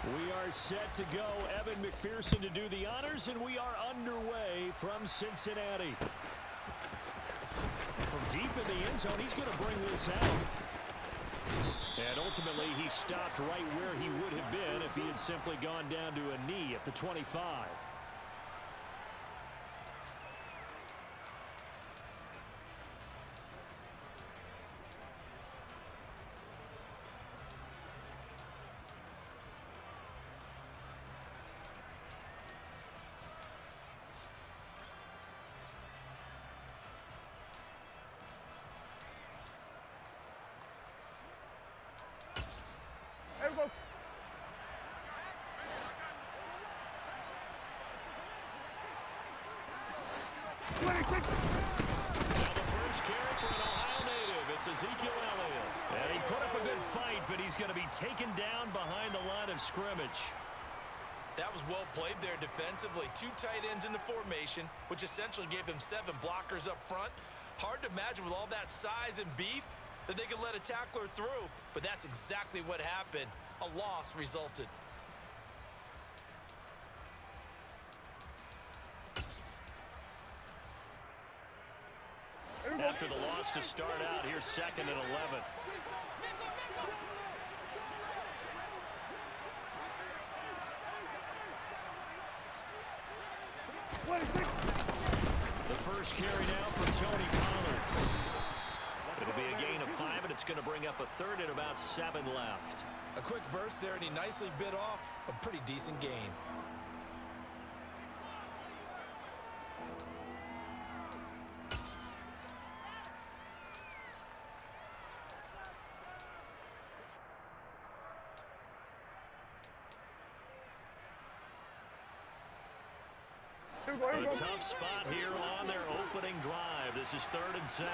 We are set to go. Evan McPherson to do the honors, and we are underway from Cincinnati. From deep in the end zone, he's going to bring this out. And ultimately, he stopped right where he would have been if he had simply gone down to a knee at the 25. There we go. Now the first carry for an Ohio native. It's Ezekiel Elliott. And he put up a good fight, but he's going to be taken down behind the line of scrimmage. That was well played there defensively. 2 tight ends in the formation, which essentially gave them 7 blockers up front. Hard to imagine with all that size and beef that they could let a tackler through, but that's exactly what happened. A loss resulted. After the loss to start out, here's 2nd and 11. The first carry now for Tony Pollard. It'll be a gain of 5, and it's going to bring up a 3rd and about 7 left. A quick burst there, and he nicely bit off a pretty decent gain. A tough spot here on their opening drive. This is 3rd and 7.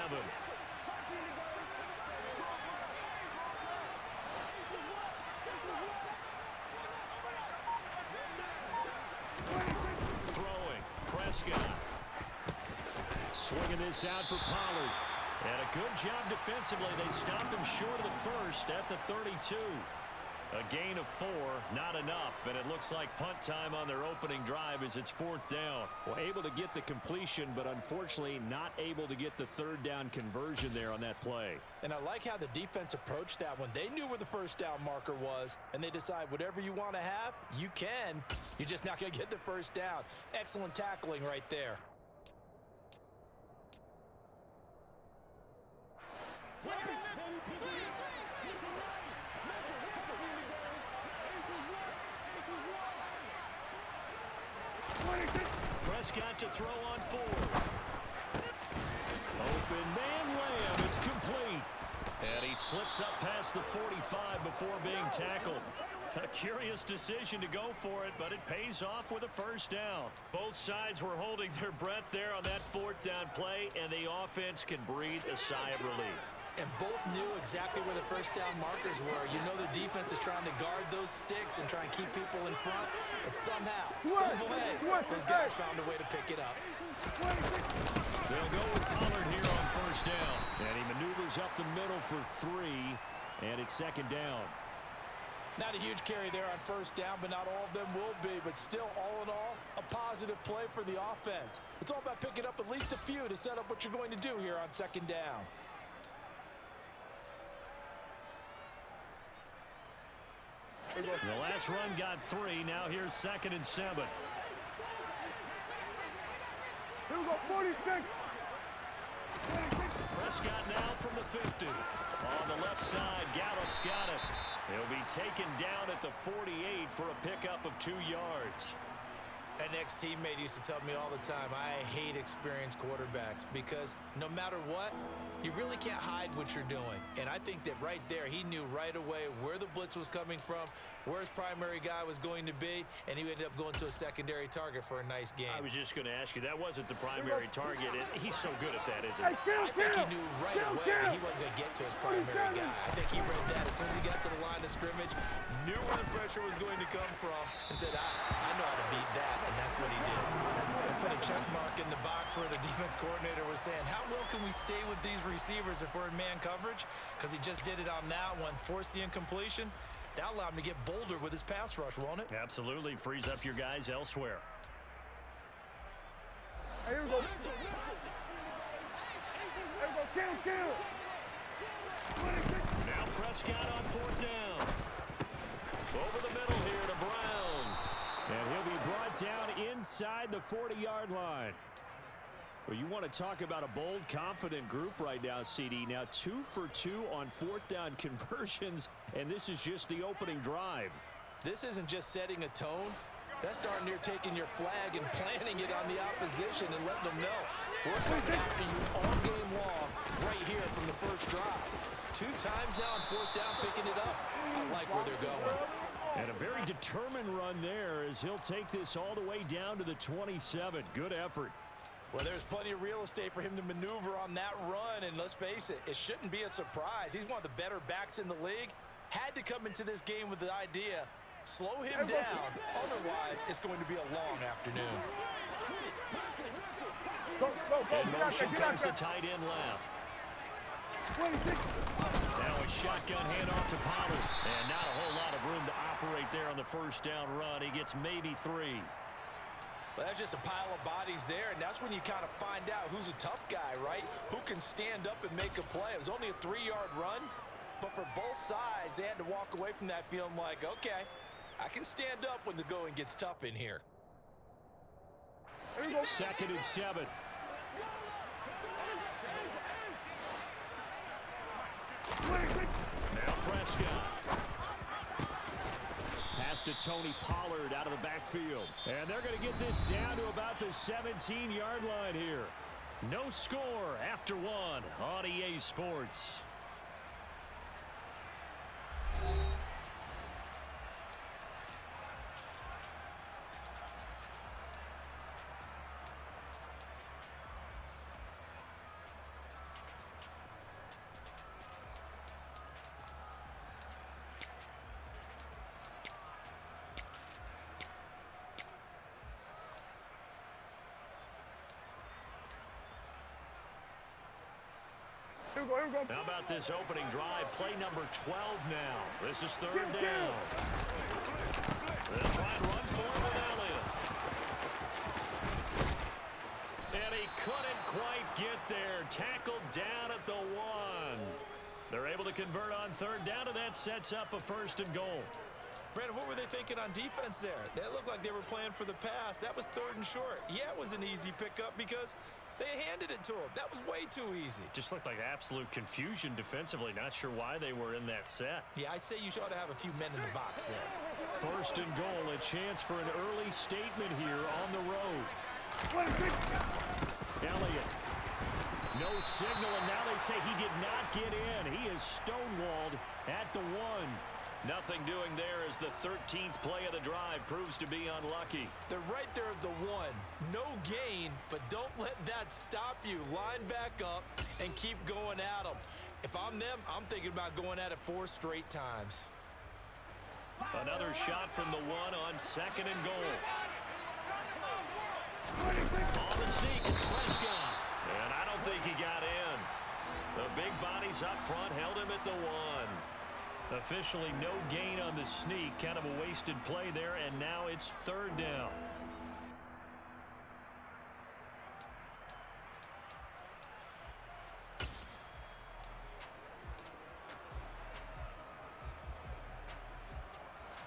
Throwing. Prescott. Swinging this out for Pollard. And a good job defensively. They stopped him short of the first at the 32. A gain of 4, not enough, and it looks like punt time on their opening drive as it's 4th down. Well, able to get the completion, but unfortunately not able to get the 3rd down conversion there on that play. And I like how the defense approached that one. They knew where the first down marker was, and they decide whatever you want to have, you can. You're just not going to get the first down. Excellent tackling right there. Prescott to throw on 4. Open man Lamb. It's complete. And he slips up past the 45 before being tackled. A curious decision to go for it, but it pays off with a first down. Both sides were holding their breath there on that 4th down play, and the offense can breathe a sigh of relief. And both knew exactly where the first down markers were. You know the defense is trying to guard those sticks and try and keep people in front. But somehow, some way, those guys found a way to pick it up. They'll go with Pollard here on first down. And he maneuvers up the middle for 3, and it's 2nd down. Not a huge carry there on first down, but not all of them will be. But still, all in all, a positive play for the offense. It's all about picking up at least a few to set up what you're going to do here on 2nd down. The last run got 3. Now here's 2nd and 7. Here we go, 46. Prescott now from the 50. On the left side, Gallup's got it. He'll be taken down at the 48 for a pickup of 2 yards. An ex-teammate used to tell me all the time, I hate experienced quarterbacks because no matter what, you really can't hide what you're doing. And I think that right there, he knew right away where the blitz was coming from, where his primary guy was going to be, and he ended up going to a secondary target for a nice game. I was just going to ask you, that wasn't the primary target. He's so good at that, isn't he? I think he knew right away that he wasn't going to get to his primary guy. I think he read that as soon as he got to the line of scrimmage, knew where the pressure was going to come from, and said, I know how to beat that, and that's what he did. And put a check mark in the box where the defense coordinator was saying, how well can we stay with these receivers if we're in man coverage? Because he just did it on that one, forced the incompletion. That'll allow him to get bolder with his pass rush, won't it? Absolutely. Frees up your guys elsewhere. Hey, here we go. Here we go. Kill. Now Prescott on fourth down. Over the middle here to Brown. And he'll be brought down inside the 40-yard line. Well, you want to talk about a bold, confident group right now, CD. Now 2 for 2 on fourth down conversions, and this is just the opening drive. This isn't just setting a tone. That's darn near taking your flag and planting it on the opposition and letting them know we're coming after you all game long right here from the first drive. 2 times now on fourth down picking it up. I like where they're going. And a very determined run there as he'll take this all the way down to the 27. Good effort. Well, there's plenty of real estate for him to maneuver on that run, and let's face it, it shouldn't be a surprise. He's one of the better backs in the league. Had to come into this game with the idea, slow him down, otherwise it's going to be a long afternoon. Go. In motion comes the tight end left. 26. Now a shotgun handoff to Pollard, and not a whole lot of room to operate there on the first down run. He gets maybe 3. Well, that's just a pile of bodies there, and that's when you kind of find out who's a tough guy, right? Who can stand up and make a play. It was only a 3-yard run, but for both sides, they had to walk away from that feeling like, okay, I can stand up when the going gets tough in here. Here we go. 2nd and 7. Now Prescott. Pass to Tony Pollard out of the backfield. And they're going to get this down to about the 17-yard line here. No score after 1 on EA Sports. Here we go. How about this opening drive? Play number 12 now. This is 3rd down. They'll try and run for it with Elliott. And he couldn't quite get there. Tackled down at the 1. They're able to convert on 3rd down, and that sets up a 1st and goal. Brandon, what were they thinking on defense there? That looked like they were playing for the pass. That was 3rd and short. Yeah, it was an easy pickup because they handed it to him. That was way too easy. Just looked like absolute confusion defensively. Not sure why they were in that set. Yeah, I'd say you ought to have a few men in the box there. 1st and goal, a chance for an early statement here on the road. 26. Elliott. No signal, and now they say he did not get in. He is stonewalled at the 1. Nothing doing there as the 13th play of the drive proves to be unlucky. They're right there at the 1. No gain, but don't let that stop you. Line back up and keep going at them. If I'm them, I'm thinking about going at it 4 straight times. Another shot from the 1 on 2nd and goal. On the sneak, it's Prescott. And I don't think he got in. The big bodies up front held him at the 1. Officially no gain on the sneak. Kind of a wasted play there, and now it's 3rd down.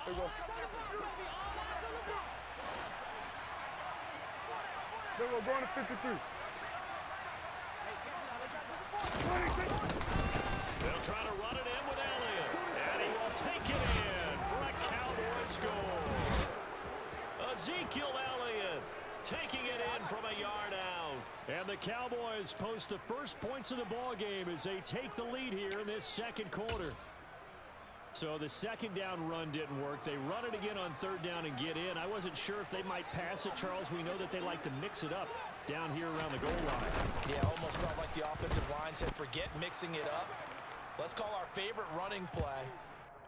Here we go. There we go, going to 53. 26. They'll try to run it in with Elliott. And he will take it in for a Cowboy score. Ezekiel Elliott taking it in from a yard out. And the Cowboys post the first points of the ball game as they take the lead here in this 2nd quarter. So the 2nd down run didn't work. They run it again on 3rd down and get in. I wasn't sure if they might pass it, Charles. We know that they like to mix it up down here around the goal line. Yeah, almost felt like the offensive line said, forget mixing it up. Let's call our favorite running play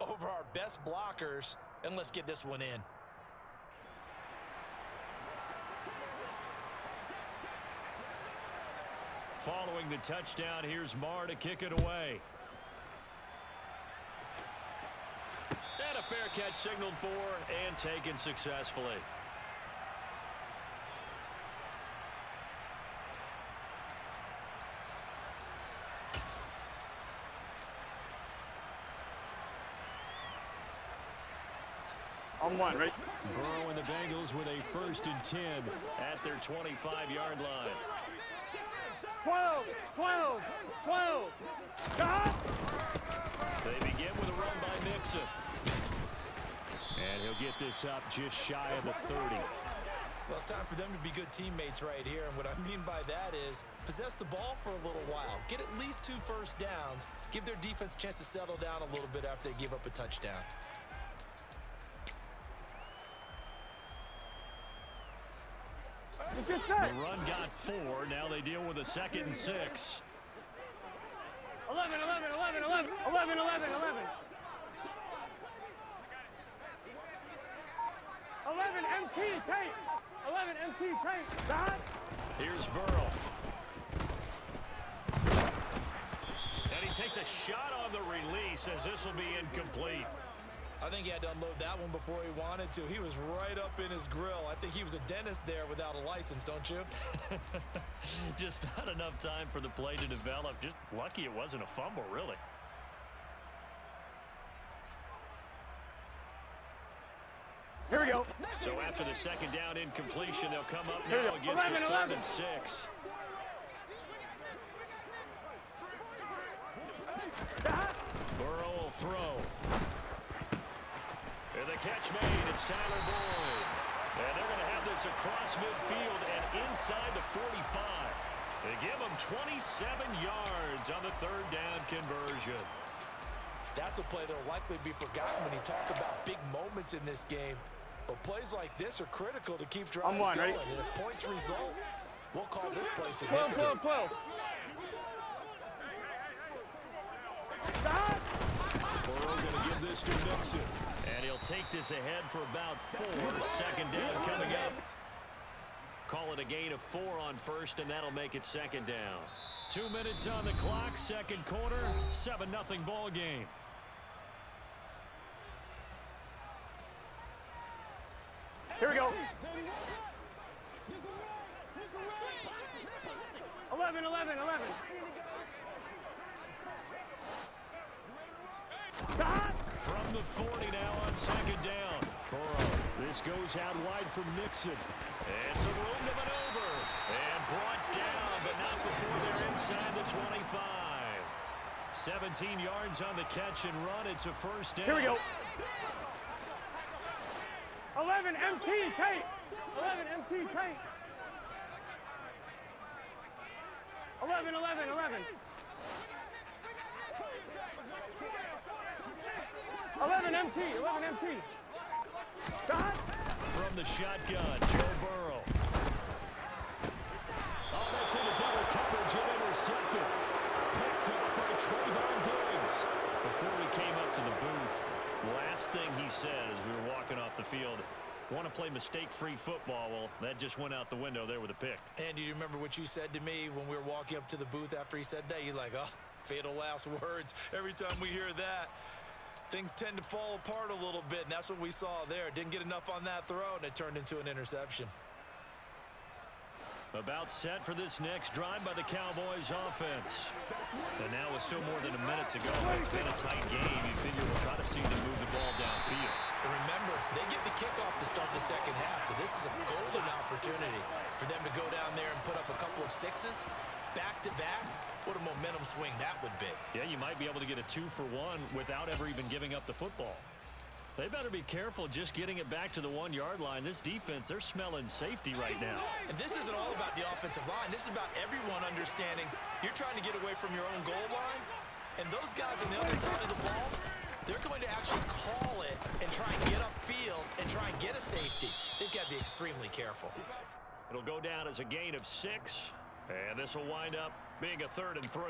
over our best blockers, and let's get this one in. Following the touchdown, here's Marr to kick it away. And a Fair catch signaled for and taken successfully. On one, right? Burrow and the Bengals with a 1st and 10 at their 25-yard line. 12, 12, 12. Stop! They begin with a run by Mixon. And he'll get this up just shy of the 30. Well, it's time for them to be good teammates right here. And what I mean by that is possess the ball for a little while. Get at least 2 first downs. Give their defense a chance to settle down a little bit after they give up a touchdown. The run got 4. Now they deal with a 2nd and 6. 11, 11, 11, 11, 11, 11, 11. 11 MT tape. 11 MT tape. Stop. Here's Burrow. And he takes a shot on the release as this will be incomplete. I think he had to unload that one before he wanted to. He was right up in his grill. I think he was a dentist there without a license, don't you? Just not enough time for the play to develop. Just lucky it wasn't a fumble, really. Here we go. So after the 2nd down incompletion, they'll come up now against a 3rd and 6. Burrow will throw. And the catch made. It's Tyler Boyd. And they're going to have this across midfield and inside the 45. They give him 27 yards on the 3rd down conversion. That's a play that will likely be forgotten when you talk about big moments in this game. But plays like this are critical to keep drives going. Right? And if points result, we'll call this play 12, significant. 12, 12. Stop. Burrow going to give this to Mixon. And he'll take this ahead for about 4. 2nd down coming up. Call it a gain of 4 on 1st, and that'll make it 2nd down. 2 minutes on the clock, 2nd quarter, 7-0 ball game. Here we go. 11, 11, 11. Stop. From the 40 now on 2nd down. Burrow. This goes out wide for Mixon. And some room to maneuver. And brought down, but not before they're inside the 25. 17 yards on the catch and run. It's a 1st down. Here we go. 11 MT tape. 11 MT tape. 11, 11, 11. 11 MT, 11 MT. Stop. From the shotgun, Joe Burrow. Oh, that's into double coverage and intercepted. Picked up by Trayvon Diggs. Before we came up to the booth, last thing he said as we were walking off the field, want to play mistake-free football. Well, that just went out the window there with a pick. And do you remember what you said to me when we were walking up to the booth after he said that? You're like, oh, fatal last words. Every time we hear that, things tend to fall apart a little bit, and that's what we saw there. Didn't get enough on that throw, and it turned into an interception. About set for this next drive by the Cowboys offense. And now with still more than a minute to go, it's been a tight game. You figure we'll try to see them move the ball downfield. And remember, they get the kickoff to start the 2nd half, so this is a golden opportunity for them to go down there and put up a couple of 6s back-to-back. What a momentum swing that would be. Yeah, you might be able to get a 2-for-1 without ever even giving up the football. They better be careful just getting it back to the 1-yard line. This defense, they're smelling safety right now. And this isn't all about the offensive line. This is about everyone understanding you're trying to get away from your own goal line. And those guys on the other side of the ball, they're going to actually call it and try and get upfield and try and get a safety. They've got to be extremely careful. It'll go down as a gain of 6. And this will wind up being a 3rd and 3.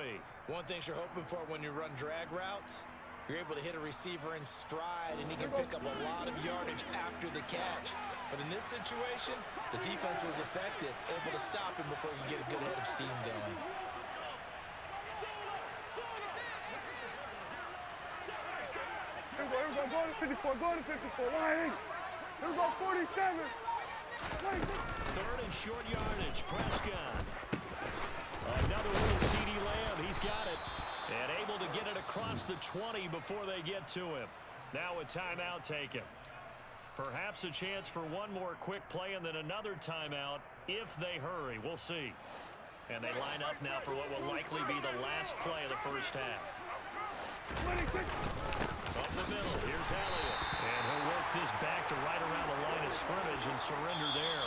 One thing you're hoping for when you run drag routes, you're able to hit a receiver in stride, and he can pick up a lot of yardage after the catch. But in this situation, the defense was effective, able to stop him before he could get a good head of steam going. Here we go, here we we go. Go to 54. Go to 54. Wide. Here we go. 47. Third and short yardage. Prescott. Another little CD Lamb. He's got it. And able to get it across the 20 before they get to him. Now a timeout taken. Perhaps a chance for one more quick play and then another timeout if they hurry. We'll see. And they line up now for what will likely be the last play of the first half. Up the middle. Here's Elliott. And he'll work this back to right around the line of scrimmage and surrender there.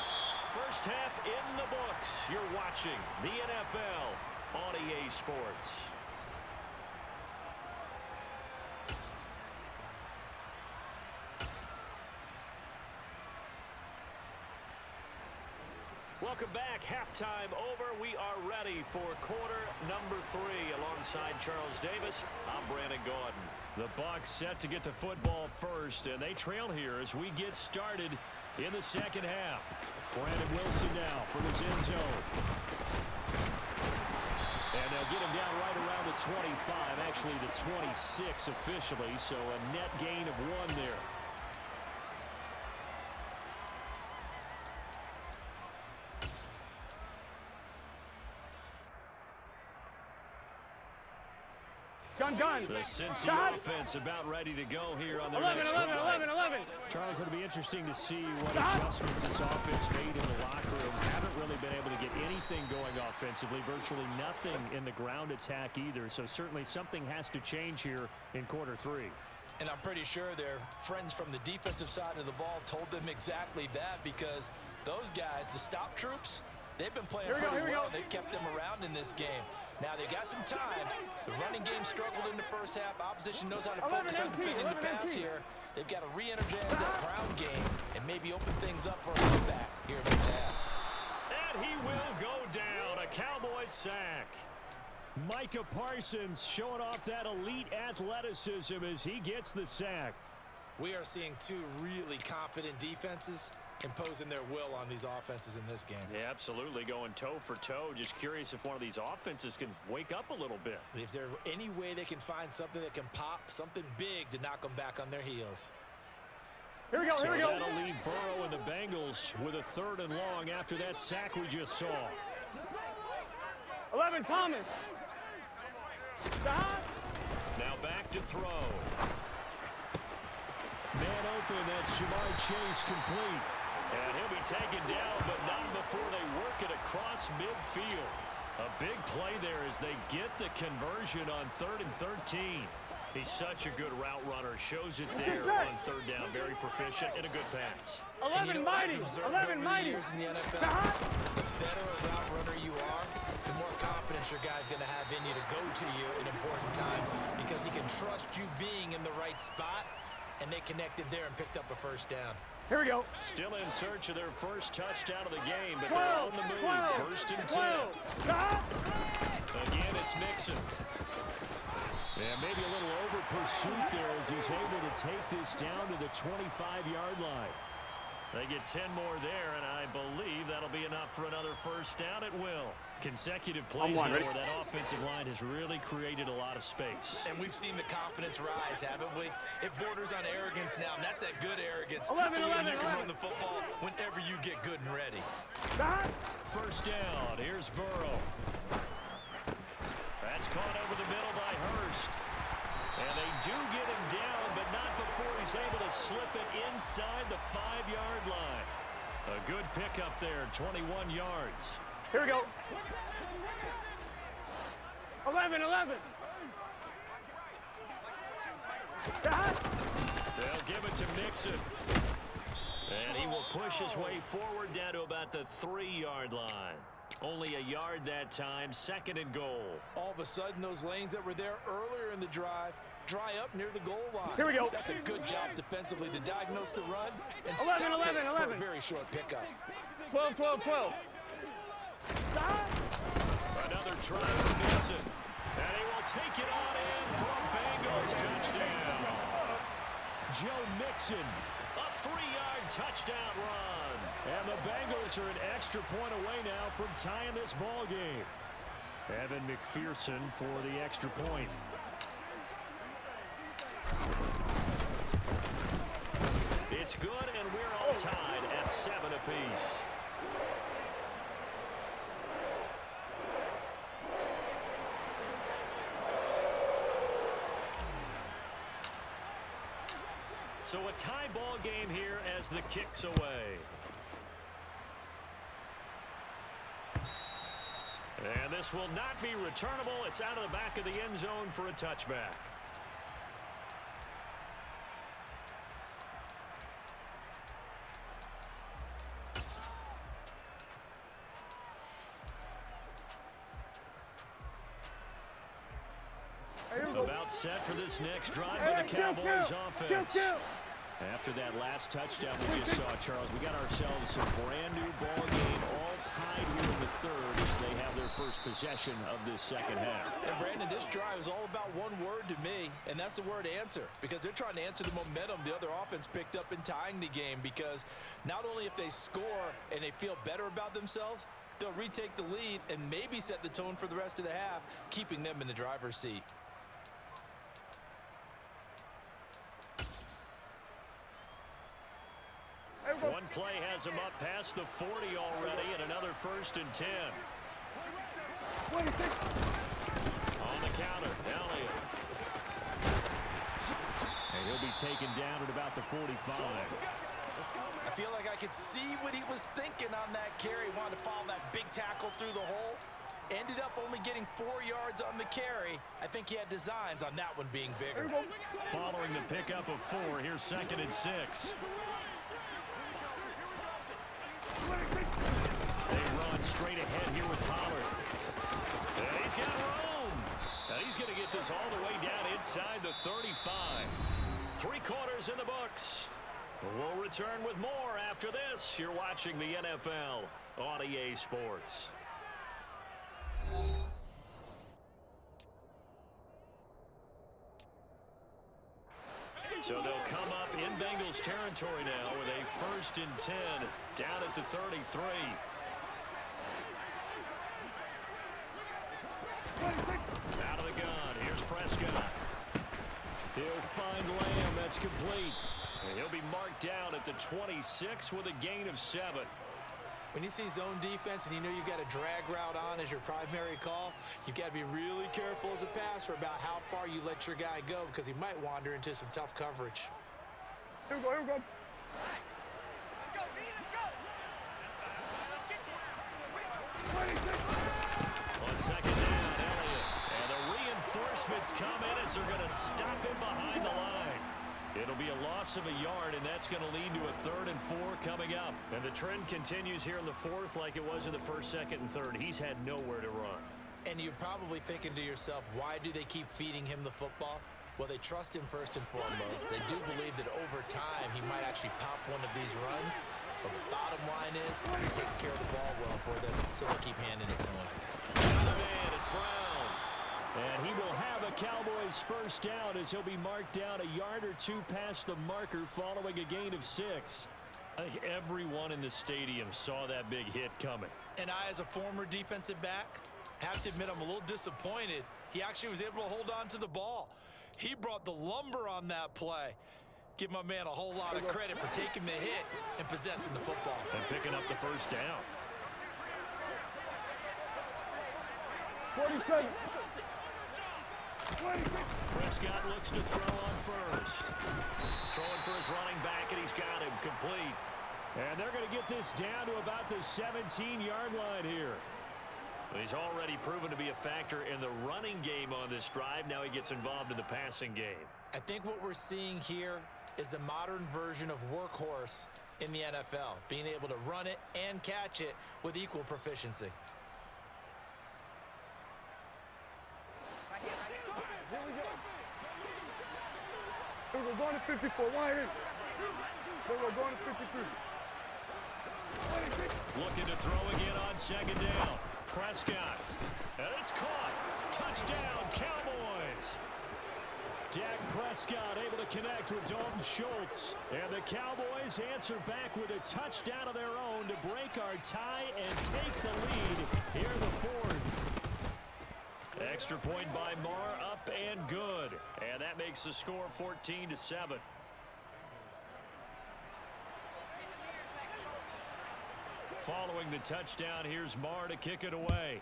First half in the books. You're watching the NFL on EA Sports. Welcome back. Halftime over. We are ready for quarter number 3. Alongside Charles Davis, I'm Brandon Gaudin. The Bucs set to get the football first, and they trail here as we get started in the second half. Brandon Wilson now from his end zone. And they'll get him down right around the 25, actually the 26 officially, so a net gain of 1 there. Gun. The Cincy offense about ready to go here on their next drive. 11. Charles, it'll be interesting to see what adjustments this offense made in the locker room. Haven't really been able to get anything going offensively, virtually nothing in the ground attack either. So certainly something has to change here in quarter 3. And I'm pretty sure their friends from the defensive side of the ball told them exactly that, because those guys, the stop troops, they've been playing pretty well. They've kept them around in this game. Now they got some time. The running game struggled in the first half. Opposition knows how to focus on defending the pass here. They've got to re-energize that ground game and maybe open things up for a comeback here in this half. And he will go down. A Cowboys sack. Micah Parsons showing off that elite athleticism as he gets the sack. We are seeing two really confident defenses imposing their will on these offenses in this game. Yeah, absolutely, going toe for toe. Just curious if one of these offenses can wake up a little bit. If there's any way they can find something that can pop, something big to knock them back on their heels. Here we go. That'll leave Burrow and the Bengals with a 3rd and long after that sack we just saw. 11, Thomas. Stop. Now back to throw. Man open, that's Jamar Chase complete. And he'll be taken down, but not before they work it across midfield. A big play there as they get the conversion on 3rd and 13. He's such a good route runner. Shows it there on 3rd down. Very proficient and a good pass. 11 mighty. 11 mighty. Years in the NFL, the better a route runner you are, the more confidence your guy's going to have in you to go to you in important times, because he can trust you being in the right spot, and they connected there and picked up a 1st down. Here we go. Still in search of their first touchdown of the game, but they're on the move. 1st and 10. Again, it's Mixon. Yeah, maybe a little over pursuit there as he's able to take this down to the 25-yard line. They get 10 more there, and I believe that'll be enough for another 1st down at will. Consecutive plays now where that offensive line has really created a lot of space. And we've seen the confidence rise, haven't we? It borders on arrogance now, and that's that good arrogance. 11. You can run the football whenever you get good and ready. 1st down. Here's Burrow. That's caught over the middle by Hurst. And they do get him down, but not before he's able to slip it inside the 5-yard line. A good pickup there, 21 yards. Here we go. 11. They'll give it to Mixon. And he will push his way forward down to about the 3-yard line. Only a yard that time, 2nd and goal. All of a sudden, those lanes that were there earlier in the drive dry up near the goal line. Here we go. That's a good job defensively to diagnose the run and 11. for a very short pickup. 12. Stop. Another try for Mixon. And he will take it on in for a Bengals touchdown. Joe Mixon, a 3-yard touchdown run. And the Bengals are an extra point away now from tying this ball game. Evan McPherson for the extra point. It's good, and we're all tied at 7 apiece. So a tie ball game here as the kick's away. And this will not be returnable. It's out of the back of the end zone for a touchback. About set for this next drive by the Cowboys offense. After that last touchdown we just saw, Charles, we got ourselves a brand new ball game, all tied here in the third as they have their first possession of this second half. And Brandon, this drive is all about one word to me, and that's the word answer, because they're trying to answer the momentum the other offense picked up in tying the game, because not only if they score and they feel better about themselves, they'll retake the lead and maybe set the tone for the rest of the half, keeping them in the driver's seat. One play has him up past the 40 already, and another 1st and 10. On the counter, Elliott. And he'll be taken down at about the 45. I feel like I could see what he was thinking on that carry. Wanted to follow that big tackle through the hole. Ended up only getting 4 yards on the carry. I think he had designs on that one being bigger. Following the pickup of 4, here's 2nd and 6. They run straight ahead here with Pollard. And he's got room. Now he's going to get this all the way down inside the 35. 3 quarters in the books. We'll return with more after this. You're watching the NFL on EA Sports. So they'll come up in Bengals territory now with a 1st and 10 down at the 33. Out of the gun. Here's Prescott. He'll find Lamb. That's complete. And he'll be marked down at the 26 with a gain of 7. When you see zone defense and you know you've got a drag route on as your primary call, you've got to be really careful as a passer about how far you let your guy go, because he might wander into some tough coverage. Here we go, here we go. Let's go, B, let's go. Let's get On 2nd down, Elliott. And the reinforcements come in as they're going to stop him behind the line. It'll be a loss of a yard, and that's going to lead to a 3rd and 4 coming up. And the trend continues here in the 4th like it was in the 1st, 2nd, and 3rd. He's had nowhere to run. And you're probably thinking to yourself, why do they keep feeding him the football? Well, they trust him first and foremost. They do believe that over time he might actually pop one of these runs. But bottom line is he takes care of the ball well for them, so they'll keep handing it to him. Another man, it's Brown. And he will have a Cowboys 1st down as he'll be marked down a yard or 2 past the marker following a gain of 6. I think everyone in the stadium saw that big hit coming. And I, as a former defensive back, have to admit I'm a little disappointed. He actually was able to hold on to the ball. He brought the lumber on that play. Give my man a whole lot of credit for taking the hit and possessing the football. And picking up the 1st down. 40 seconds. Prescott looks to throw on 1st. Throwing for his running back, and he's got him complete. And they're going to get this down to about the 17-yard line here. He's already proven to be a factor in the running game on this drive. Now he gets involved in the passing game. I think what we're seeing here is the modern version of workhorse in the NFL, being able to run it and catch it with equal proficiency. We're going to 54. Wide in. We're going to 53. Looking to throw again on 2nd down. Prescott. And it's caught. Touchdown, Cowboys. Dak Prescott able to connect with Dalton Schultz. And the Cowboys answer back with a touchdown of their own to break our tie and take the lead here in the 4th. Extra point by Marr, up and good. And that makes the score 14-7. Following the touchdown, here's Marr to kick it away.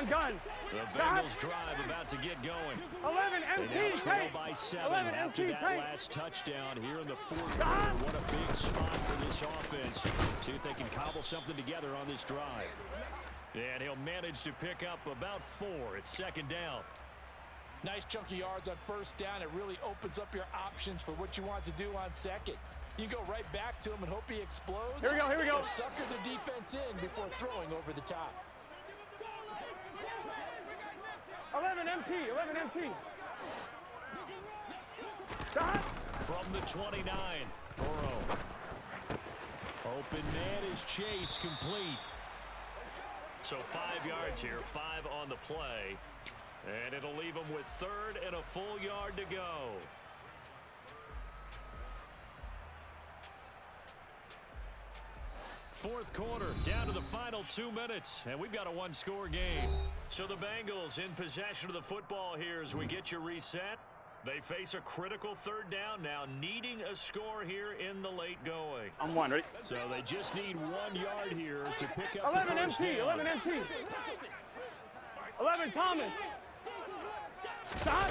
Gun. The Bengals drive about to get going. 11 They now MT, trail take. by 7 11 after MT, that take. last touchdown here in the fourth quarter. What a big spot for this offense. See if they can cobble something together on this drive. And he'll manage to pick up about 4. It's second down. Nice chunk of yards on first down. It really opens up your options for what you want to do on second. You go right back to him and hope he explodes. Here we go. Or sucker the defense in before throwing over the top. 11 MT. Stop. From the 29, Burrow. Open man is Chase, complete. So 5 yards here, 5 on the play. And it'll leave him with 3rd and a full yard to go. Fourth quarter, down to the final 2 minutes, and we've got a one-score game. So the Bengals in possession of the football here as we get you reset. They face a critical 3rd down now, needing a score here in the late going. I'm one, ready? So they just need 1 yard here to pick up 11 the first MT, down. 11 MT. 11 Thomas. Stop.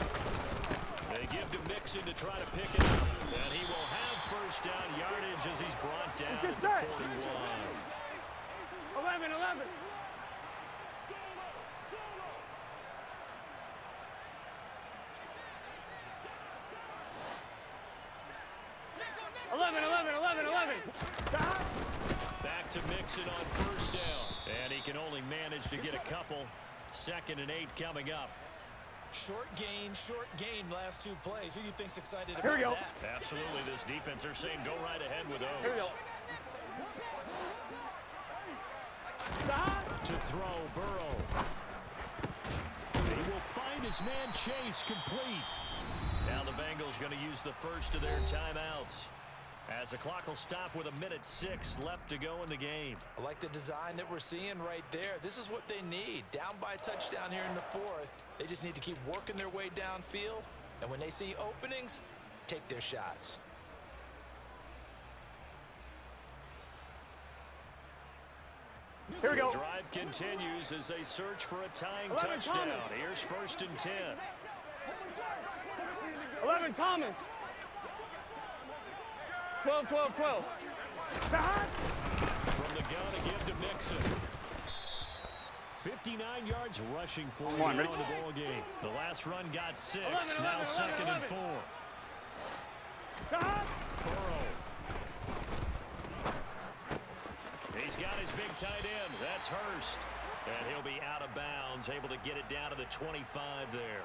They give to Mixon to try to pick it up, and he will have first down yardage as he's brought down at the 41. 11. 11. Stop. Back to Mixon on first down, and he can only manage to get a couple. 2nd and 8 coming up. Short gain, last 2 plays. Who do you think's excited Here we about go. that? Absolutely, this defense, they're saying go right ahead with those. Here we go. Stop. To throw, Burrow. He will find his man Chase, complete. Now the Bengals going to use the first of their timeouts, as the clock will stop with 1:06 left to go in the game. I like the design that we're seeing right there. This is what they need. Down by a touchdown here in the 4th. They just need to keep working their way downfield. And when they see openings, take their shots. Here we go. The drive continues as they search for a tying 11 touchdown. Thomas. Here's 1st and 10. 11 Thomas. 12. Stop. From the gun to give to Mixon. 59 yards rushing for him Come on, now ready? in the ball game. The last run got 6. 11, now 2nd and 4. Stop. Burrow. He's got his big tight end. That's Hurst. And he'll be out of bounds, able to get it down to the 25 there.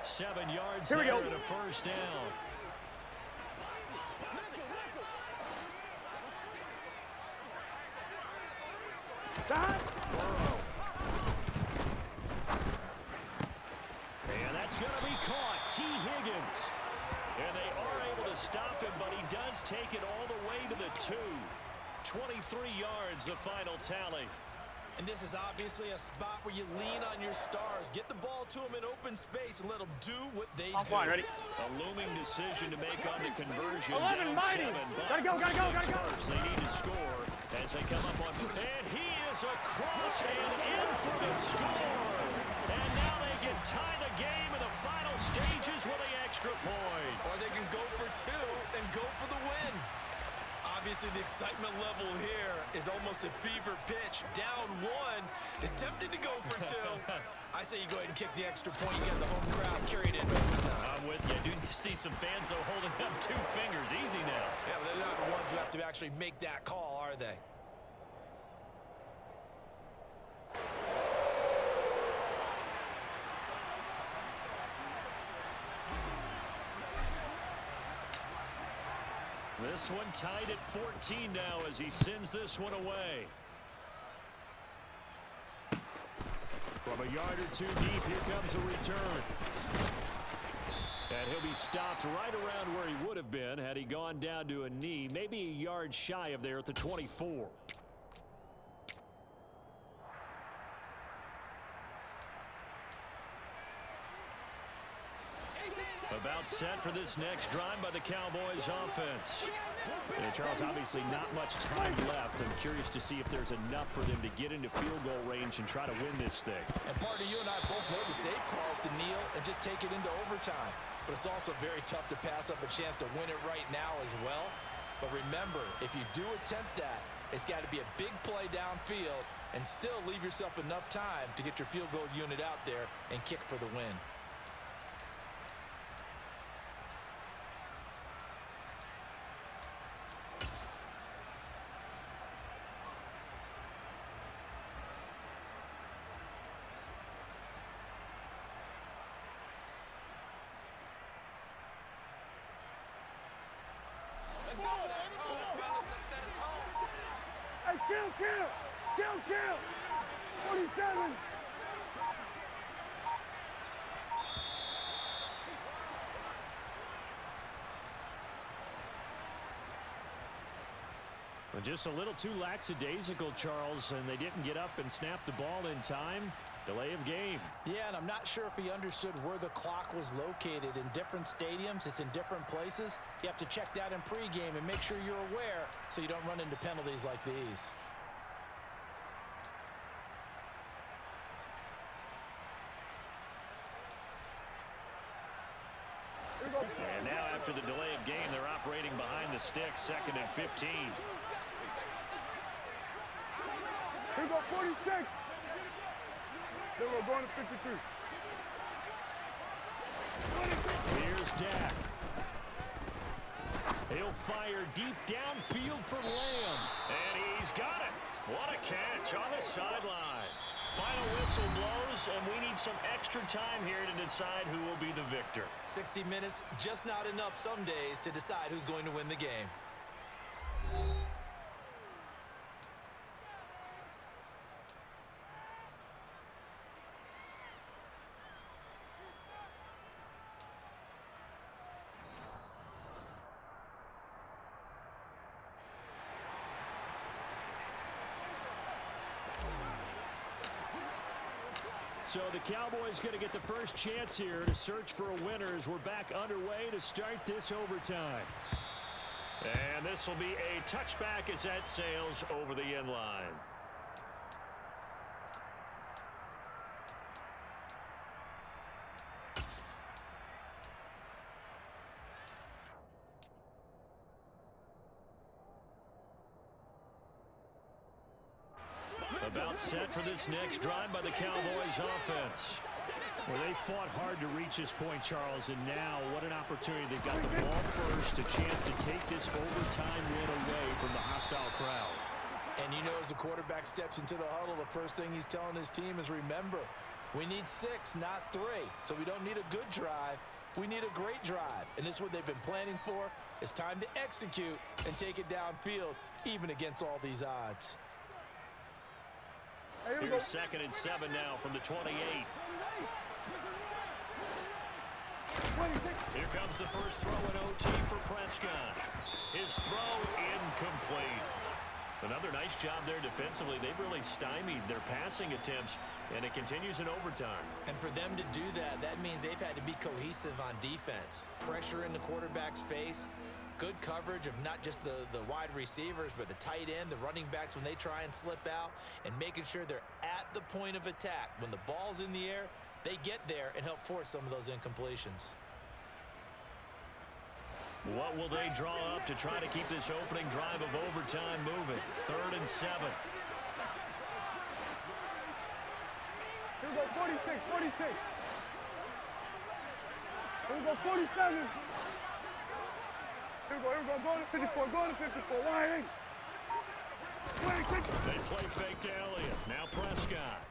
7 yards Here we there go. and a first down. Stop. Burrow. And that's going to be caught. T. Higgins. And they are able to stop him, but he does take it all the way to the 2. 23 yards, the final tally. And this is obviously a spot where you lean on your stars. Get the ball to them in open space and let them do what they do. Fine, ready? A looming decision to make on the conversion. 11 down mighty. 7, but Gotta go. first, they need to score as they come up on. And he is across and in for the score. And now they can tie the game in the final stages with the extra point. Or they can go for 2 and go for the win. Obviously, the excitement level here is almost a fever pitch. Down 1 is tempted to go for 2. I say you go ahead and kick the extra point. You get the home crowd carried in overtime. I'm with you. I do see some fans, though, holding up 2 fingers. Easy now. Yeah, but they're not the ones who have to actually make that call, are they? This one tied at 14 now as he sends this one away. From a yard or 2 deep, here comes a return. And he'll be stopped right around where he would have been had he gone down to a knee, maybe a yard shy of there at the 24. About set for this next drive by the Cowboys offense. And Charles, obviously not much time left. I'm curious to see if there's enough for them to get into field goal range and try to win this thing. And partner, you and I both know the safe calls to kneel and just take it into overtime. But it's also very tough to pass up a chance to win it right now as well. But remember, if you do attempt that, it's got to be a big play downfield and still leave yourself enough time to get your field goal unit out there and kick for the win. Hey, kill! 47! Well, just a little too lackadaisical, Charles, and they didn't get up and snap the ball in time. Delay of game. Yeah, and I'm not sure if he understood where the clock was located. In different stadiums, it's in different places. You have to check that in pregame and make sure you're aware so you don't run into penalties like these. And now after the delay of game, they're operating behind the sticks, 2nd and 15. Here we go, 46. Then we're going to 53. Here's Dak. He'll fire deep downfield for Lamb. And he's got it. What a catch on the sideline. Final whistle blows, and we need some extra time here to decide who will be the victor. 60 minutes, just not enough some days to decide who's going to win the game. So the Cowboys going to get the first chance here to search for a winner as we're back underway to start this overtime. And this will be a touchback as that sails over the end line. About set for this next drive by the Cowboys offense. Well, they fought hard to reach this point, Charles, and now what an opportunity. They've got the ball first, a chance to take this overtime win away from the hostile crowd. And you know, as the quarterback steps into the huddle, the first thing he's telling his team is, remember, we need 6, not 3. So we don't need a good drive. We need a great drive. And this is what they've been planning for. It's time to execute and take it downfield, even against all these odds. Here's 2nd and 7 now from the 28. Here comes the first throw in OT for Prescott. His throw incomplete. Another nice job there defensively. They've really stymied their passing attempts, and it continues in overtime. And for them to do that, that means they've had to be cohesive on defense. Pressure in the quarterback's face. Good coverage of not just the wide receivers, but the tight end, the running backs when they try and slip out, and making sure they're at the point of attack. When the ball's in the air, they get there and help force some of those incompletions. What will they draw up to try to keep this opening drive of overtime moving? 3rd and 7. Here we go, 46. Here we go, 47. Here we go, going to 54, wide. They play fake to Elliott. Now Prescott.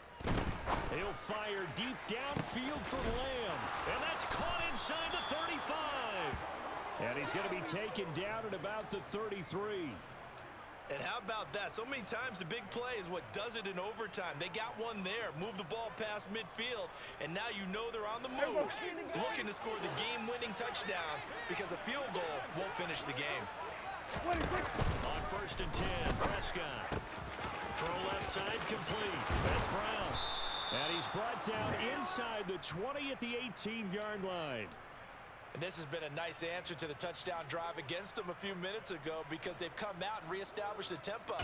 He'll fire deep downfield for Lamb. And that's caught inside the 35. And he's going to be taken down at about the 33. And how about that? So many times the big play is what does it in overtime. They got one there, move the ball past midfield, and now you know they're on the move, looking to score the game-winning touchdown because a field goal won't finish the game. On 1st and 10, Prescott. Throw left side complete. That's Brown. And he's brought down inside the 20 at the 18-yard line. And this has been a nice answer to the touchdown drive against them a few minutes ago because they've come out and reestablished the tempo.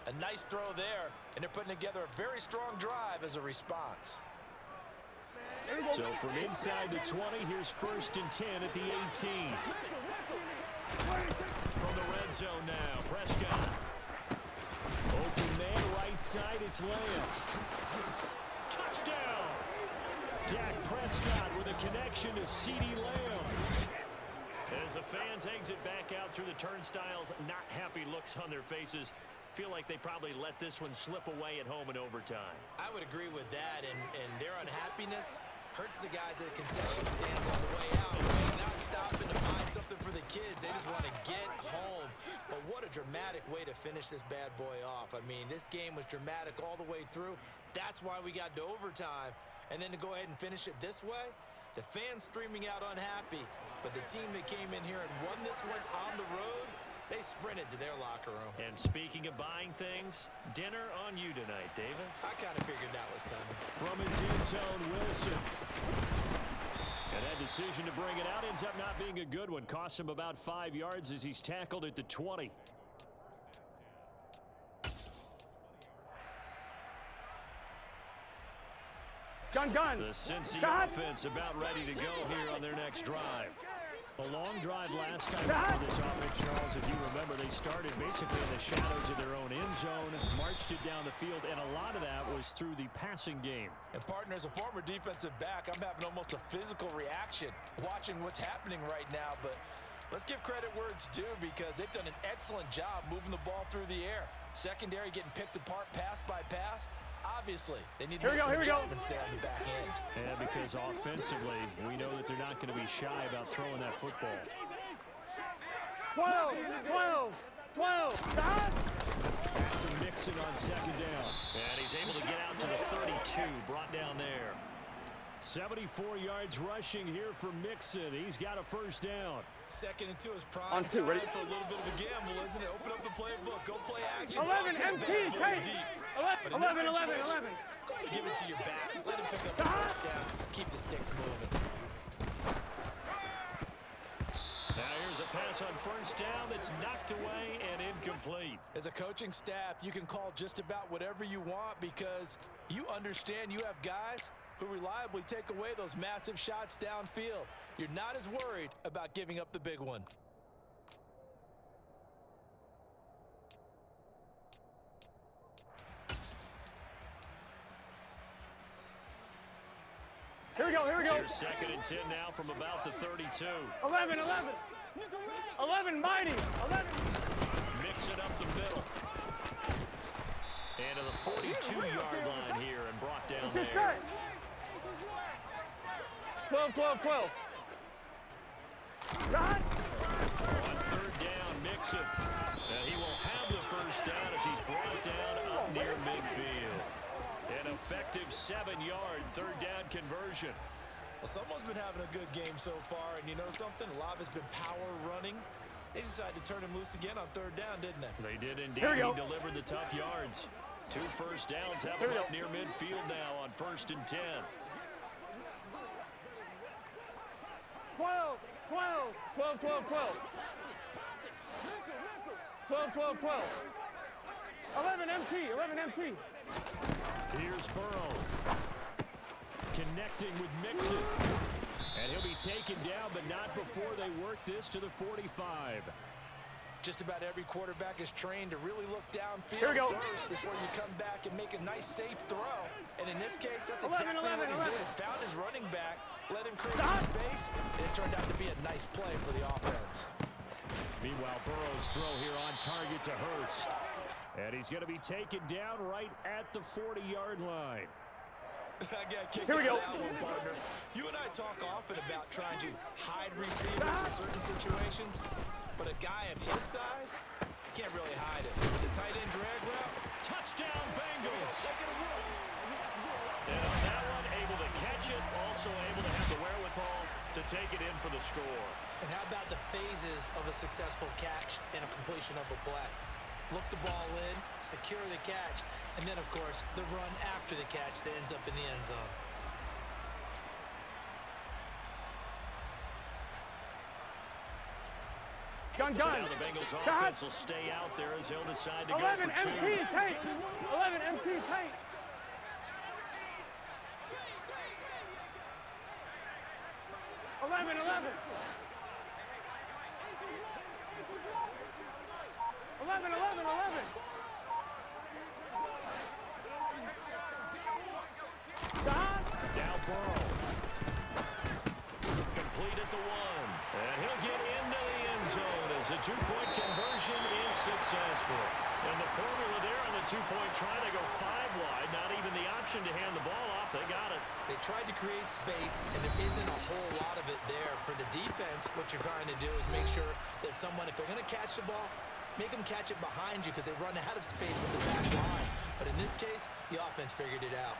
A nice throw there, and they're putting together a very strong drive as a response. So from inside the 20, here's 1st and 10 at the 18. From the red zone now, Prescott. Open man, right side, it's Lamb. Touchdown! Dak Prescott with a connection to CeeDee Lamb. As the fans exit back out through the turnstiles, not happy looks on their faces. Feel like they probably let this one slip away at home in overtime. I would agree with that, and their unhappiness hurts the guys at the concession stands on the way out. They're not stopping to buy something for the kids. They just want to get home. But what a dramatic way to finish this bad boy off. I mean, this game was dramatic all the way through. That's why we got to overtime. And then to go ahead and finish it this way, the fans streaming out unhappy. But the team that came in here and won this one on the road, they sprinted to their locker room. And speaking of buying things, dinner on you tonight, Davis. I kind of figured that was coming. From his end zone, Wilson. And that decision to bring it out ends up not being a good one. Costs him about 5 yards as he's tackled at the 20. Gun. The Cincy offense about ready to go here on their next drive. A long drive last time for this offense, Charles. If you remember, they started basically in the shadows of their own end zone, marched it down the field, and a lot of that was through the passing game. And partner, as a former defensive back, I'm having almost a physical reaction watching what's happening right now. But let's give credit where it's due because they've done an excellent job moving the ball through the air. Secondary getting picked apart pass by pass. Obviously, they need to make some adjustments there on the back end. Yeah, because offensively, we know that they're not going to be shy about throwing that football. 12. Back to Mixon on 2nd down. And he's able to get out to the 32, brought down there. 74 yards rushing here for Mixon. He's got a 1st down. 2nd and 2 is prime time ready? for a little bit of a gamble, isn't it? Open up the playbook. Go play action. 11 MT, Kate. 11. Go ahead and give it to your back. Let him pick up the 1st down. Keep the sticks moving. Now here's a pass on 1st down that's knocked away and incomplete. As a coaching staff, you can call just about whatever you want because you understand you have guys who reliably take away those massive shots downfield. You're not as worried about giving up the big one. Here we go. Here's 2nd and 10 now from about the 32. 11, mighty. 11. Mix it up the middle. And to the 42-yard line here and brought down there. 12. On 3rd down, Mixon. And he will have the 1st down as he's brought down up near midfield. An effective 7-yard 3rd down conversion. Well, someone's been having a good game so far, and you know something? A lot has been power running. They decided to turn him loose again on 3rd down, didn't they? They did indeed. He delivered the tough yards. 2 1st downs have him up near midfield now on 1st and 10. 12. 11 MT. Here's Burrow. Connecting with Mixon. And he'll be taken down, but not before they work this to the 45. Just about every quarterback is trained to really look downfield first before you come back and make a nice, safe throw. And in this case, that's exactly what he did. Found his running back, let him create some space, and it turned out to be a nice play for the offense. Meanwhile, Burrow's throw here on target to Hurst. And he's going to be taken down right at the 40-yard line. I got kicked out of that one, partner. You and I talk often about trying to hide receivers in certain situations, but a guy of his size, can't really hide it. With the tight end drag route. Touchdown, Bengals. And on that one, able to catch it, also able to have the wherewithal to take it in for the score. And how about the phases of a successful catch and a completion of a play? Look the ball in, secure the catch, and then, of course, the run after the catch that ends up in the end zone. Gun. So now the Bengals offense will stay out there as they'll decide to go 11 for two. MT tank. 11 MT tank. 11. 11. 11. Now Burrow. Complete at the 1. And he'll get into the end zone as the two-point conversion is successful. And the formula there on the two-point trying to go 5 wide. Not even the option to hand the ball off. They got it. They tried to create space, and there isn't a whole lot of it there. For the defense, what you're trying to do is make sure that if they're going to catch the ball, make them catch it behind you because they run out of space with the back line. But in this case, the offense figured it out.